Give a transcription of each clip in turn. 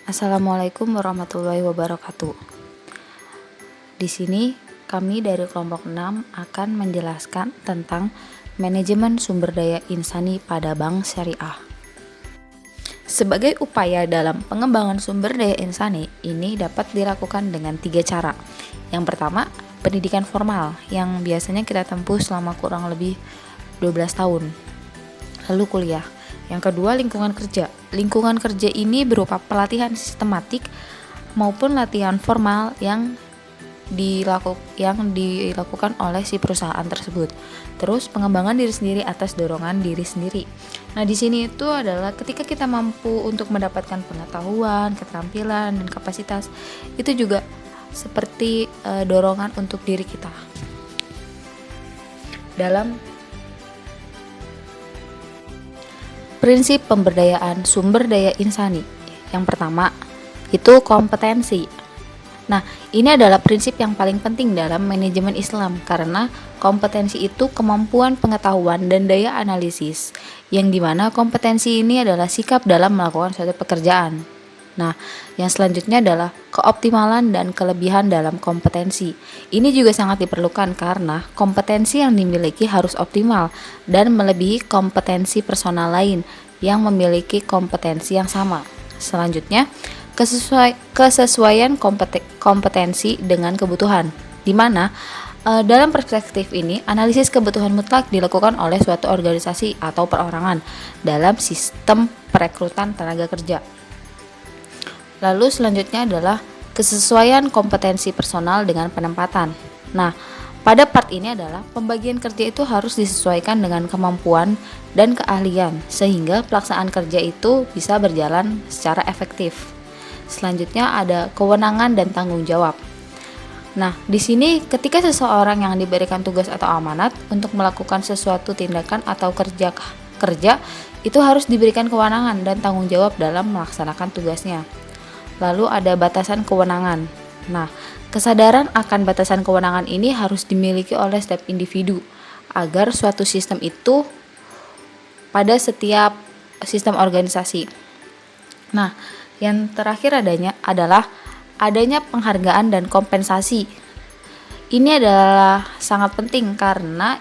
Assalamualaikum warahmatullahi wabarakatuh. Di sini kami dari kelompok 6 akan menjelaskan tentang manajemen sumber daya insani pada bank syariah. Sebagai upaya dalam pengembangan sumber daya insani, ini dapat dilakukan dengan 3 cara. Yang pertama, pendidikan formal yang biasanya kita tempuh selama kurang lebih 12 tahun. Lalu kuliah. Yang kedua, lingkungan kerja. Lingkungan kerja ini berupa pelatihan sistematik maupun latihan formal yang dilakukan oleh si perusahaan tersebut. Terus pengembangan diri sendiri atas dorongan diri sendiri. Nah, di sini itu adalah ketika kita mampu untuk mendapatkan pengetahuan, keterampilan, dan kapasitas, itu juga seperti dorongan untuk diri kita. Dalam prinsip pemberdayaan sumber daya insani, yang pertama itu kompetensi. Nah, ini adalah prinsip yang paling penting dalam manajemen Islam karena kompetensi itu kemampuan pengetahuan dan daya analisis, yang dimana kompetensi ini adalah sikap dalam melakukan suatu pekerjaan. Nah, yang selanjutnya adalah keoptimalan dan kelebihan dalam kompetensi. Ini juga sangat diperlukan karena kompetensi yang dimiliki harus optimal dan melebihi kompetensi personal lain yang memiliki kompetensi yang sama. Selanjutnya, kesesuaian kompetensi dengan kebutuhan, di mana dalam perspektif ini, analisis kebutuhan mutlak dilakukan oleh suatu organisasi atau perorangan dalam sistem perekrutan tenaga kerja. Lalu selanjutnya adalah kesesuaian kompetensi personal dengan penempatan. Nah, pada part ini adalah pembagian kerja itu harus disesuaikan dengan kemampuan dan keahlian sehingga pelaksanaan kerja itu bisa berjalan secara efektif. Selanjutnya ada kewenangan dan tanggung jawab. Nah, di sini ketika seseorang yang diberikan tugas atau amanat untuk melakukan sesuatu tindakan atau kerja itu harus diberikan kewenangan dan tanggung jawab dalam melaksanakan tugasnya. Lalu ada batasan kewenangan. Nah, kesadaran akan batasan kewenangan ini harus dimiliki oleh setiap individu agar suatu sistem itu pada setiap sistem organisasi. Nah, yang terakhir adalah adanya penghargaan dan kompensasi. Ini adalah sangat penting karena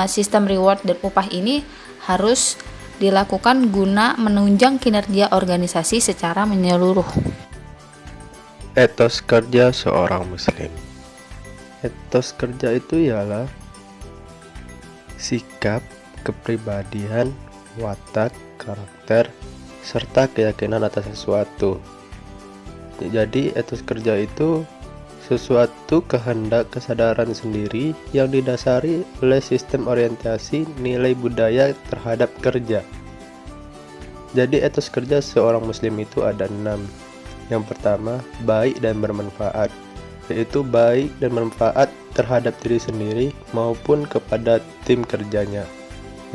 sistem reward dan upah ini harus dilakukan guna menunjang kinerja organisasi secara menyeluruh. Etos kerja seorang muslim. Etos kerja itu ialah sikap, kepribadian, watak, karakter, serta keyakinan atas sesuatu. Jadi etos kerja itu sesuatu kehendak kesadaran sendiri yang didasari oleh sistem orientasi nilai budaya terhadap kerja. Jadi etos kerja seorang muslim itu ada 6. Yang pertama, baik dan bermanfaat, yaitu baik dan bermanfaat terhadap diri sendiri maupun kepada tim kerjanya.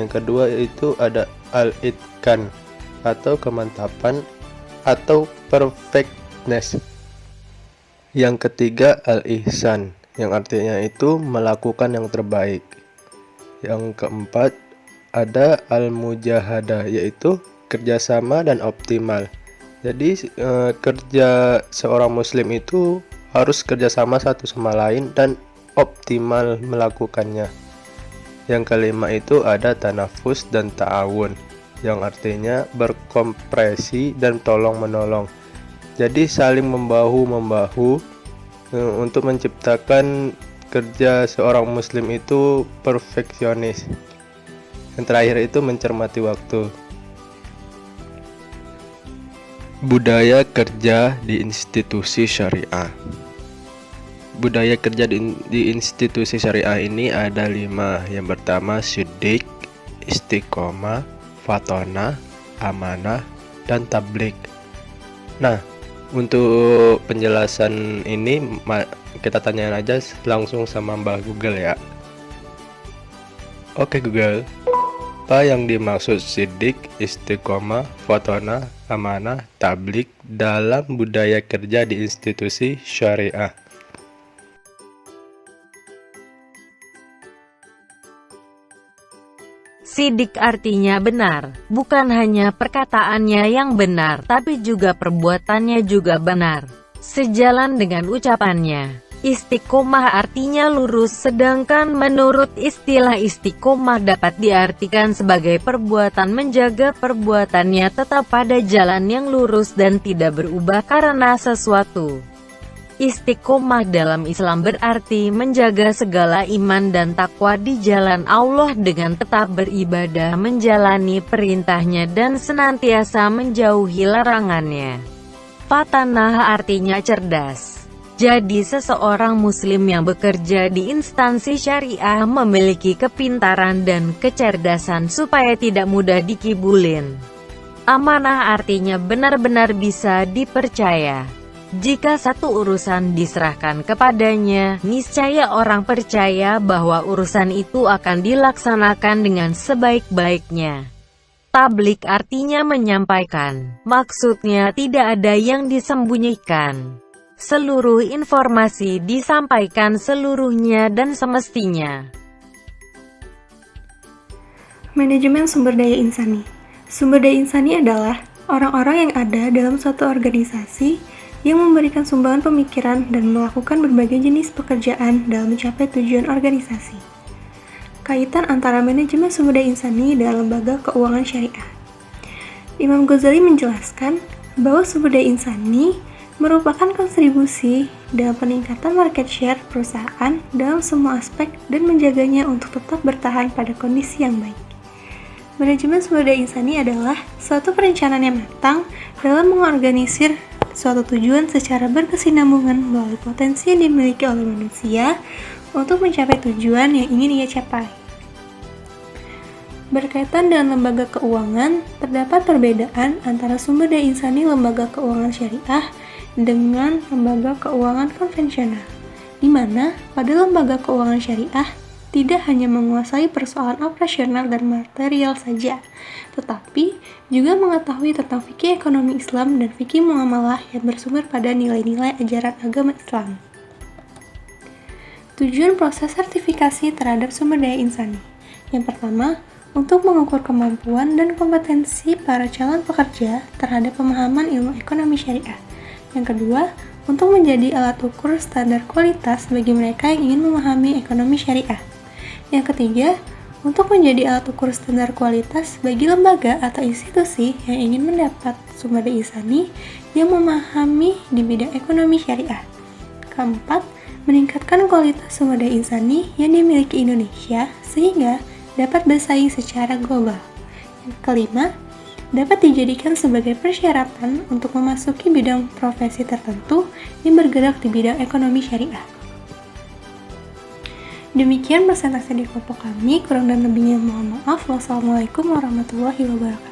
Yang kedua itu ada al-itqan atau kemantapan atau perfectness. Yang ketiga al-ihsan, yang artinya itu melakukan yang terbaik. Yang keempat ada al-mujahadah, yaitu kerjasama dan optimal. Jadi kerja seorang muslim itu harus kerjasama satu sama lain dan optimal melakukannya. Yang kelima itu ada tanafus dan ta'awun, yang artinya berkompresi dan tolong menolong. Jadi saling membahu-membahu untuk menciptakan kerja seorang muslim itu perfeksionis. Yang terakhir itu mencermati waktu. Budaya kerja di institusi syariah. Budaya kerja di institusi syariah ini ada 5. Yang pertama siddiq, istiqomah, fatonah, amanah, dan tablik. Nah, untuk penjelasan ini kita tanyain aja langsung sama Mbak Google ya. Oke Google, apa yang dimaksud siddiq, istiqomah, fatonah, amanah, tablik dalam budaya kerja di institusi syariah? Shidik artinya benar, bukan hanya perkataannya yang benar, tapi juga perbuatannya juga benar. Sejalan dengan ucapannya, istiqomah artinya lurus, sedangkan menurut istilah istiqomah dapat diartikan sebagai perbuatan menjaga perbuatannya tetap pada jalan yang lurus dan tidak berubah karena sesuatu. Istiqomah dalam Islam berarti menjaga segala iman dan takwa di jalan Allah dengan tetap beribadah, menjalani perintahnya dan senantiasa menjauhi larangannya. Fatanah artinya cerdas. Jadi seseorang muslim yang bekerja di instansi syariah memiliki kepintaran dan kecerdasan supaya tidak mudah dikibulin. Amanah artinya benar-benar bisa dipercaya. Jika satu urusan diserahkan kepadanya, niscaya orang percaya bahwa urusan itu akan dilaksanakan dengan sebaik-baiknya. Tablik artinya menyampaikan, maksudnya tidak ada yang disembunyikan. Seluruh informasi disampaikan seluruhnya dan semestinya. Manajemen sumber daya insani. Sumber daya insani adalah orang-orang yang ada dalam suatu organisasi yang memberikan sumbangan pemikiran dan melakukan berbagai jenis pekerjaan dalam mencapai tujuan organisasi. Kaitan antara manajemen sumber daya insani dan lembaga keuangan syariah. Imam Ghazali menjelaskan bahwa sumber daya insani merupakan kontribusi dalam peningkatan market share perusahaan dalam semua aspek dan menjaganya untuk tetap bertahan pada kondisi yang baik. Manajemen sumber daya insani adalah suatu perencanaan yang matang dalam mengorganisir suatu tujuan secara berkesinambungan melalui potensi yang dimiliki oleh manusia untuk mencapai tujuan yang ingin ia capai. Berkaitan dengan lembaga keuangan, terdapat perbedaan antara sumber daya insani lembaga keuangan syariah dengan lembaga keuangan konvensional, di mana pada lembaga keuangan syariah tidak hanya menguasai persoalan operasional dan material saja, tetapi juga mengetahui tentang fikih ekonomi Islam dan fikih muamalah yang bersumber pada nilai-nilai ajaran agama Islam. Tujuan proses sertifikasi terhadap sumber daya insani. Yang pertama, untuk mengukur kemampuan dan kompetensi para calon pekerja terhadap pemahaman ilmu ekonomi syariah. Yang kedua, untuk menjadi alat ukur standar kualitas bagi mereka yang ingin memahami ekonomi syariah. Yang ketiga, untuk menjadi alat ukur standar kualitas bagi lembaga atau institusi yang ingin mendapat sumber daya insani yang memahami di bidang ekonomi syariah. Keempat, meningkatkan kualitas sumber daya insani yang dimiliki Indonesia sehingga dapat bersaing secara global. Yang kelima, dapat dijadikan sebagai persyaratan untuk memasuki bidang profesi tertentu yang bergerak di bidang ekonomi syariah. Demikian presentasi di kelompok kami, kurang dan lebihnya mohon maaf. Wassalamualaikum warahmatullahi wabarakatuh.